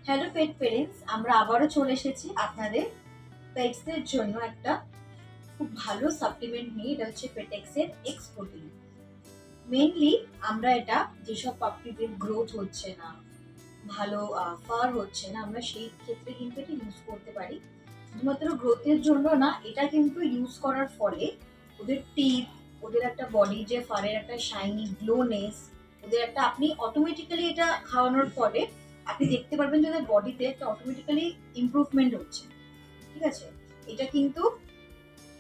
Hello পেট parents, আমরা আবারও চলে এসেছি আপনাদের পেটসদের জন্য একটা খুব ভালো সাপ্লিমেন্ট নিয়ে। এটা হচ্ছে পেটেক্সের এক্স প্রোটিন। মেইনলি আমরা এটা যেসব পাপ্পিদের গ্রোথ হচ্ছে না, ভালো ফার হচ্ছে না, আমরা সেই ক্ষেত্রে কিন্তু এটা ইউজ করতে পারি। শুধুমাত্র গ্রোথের জন্য না, এটা কিন্তু ইউজ করার ফলে ওদের টিথ, ওদের একটা বডি যে ফারের একটা শাইনি গ্লোনেস, ওদের একটা আপনি অটোমেটিক্যালি এটা খাওয়ানোর ফলে আপনি দেখতে পারবেন যে ওদের বডিতে একটা অটোমেটিক্যালি ইমপ্রুভমেন্ট হচ্ছে। ঠিক আছে, এটা কিন্তু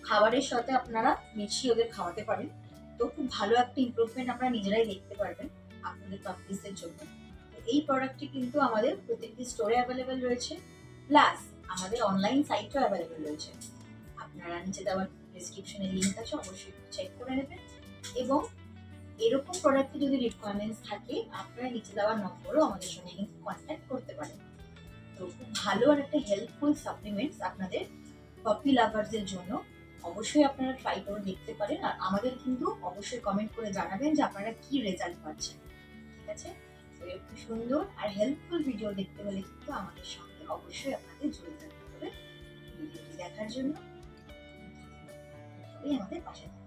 খাবারের সাথে আপনারা মিশিয়ে ওদের খাওয়াতে পারেন। তো খুব ভালো একটা ইমপ্রুভমেন্ট আপনারা নিজেরাই দেখতে পারবেন আপনাদের পাপ্পিসের জন্য। তো এই প্রোডাক্টটি কিন্তু আমাদের প্রত্যেকটি স্টোরে অ্যাভেলেবেল রয়েছে, প্লাস আমাদের অনলাইন সাইটও অ্যাভেলেবেল রয়েছে। আপনারা নিচে দেওয়ার ডেসক্রিপশনে লিঙ্ক আছে, অবশ্যই চেক করে নেবেন। এবং এরকম প্রোডাক্টে যদি রিকোয়ারমেন্টস থাকে, আপনারা নিচে দেওয়ার নম্বরও আমাদের সঙ্গে কিন্তু কন্ট্যাক্ট করতে পারেন। তো খুব ভালো আর একটা হেল্পফুল সাপ্লিমেন্টস আপনাদের পপি লাভার্সদের জন্য। অবশ্যই আপনারা ট্রাই করে দেখতে পারেন, আর আমাদের কিন্তু অবশ্যই কমেন্ট করে জানাবেন যে আপনারা কি রেজাল্ট পাচ্ছেন। ঠিক আছে, তো এরকম সুন্দর আর হেল্পফুল ভিডিও দেখতে হলে কিন্তু আমাদের সঙ্গে অবশ্যই আপনাদের জড়িত থাকতে হবে। ভিডিওটি দেখার জন্য আমাদের পাশে থাকুন।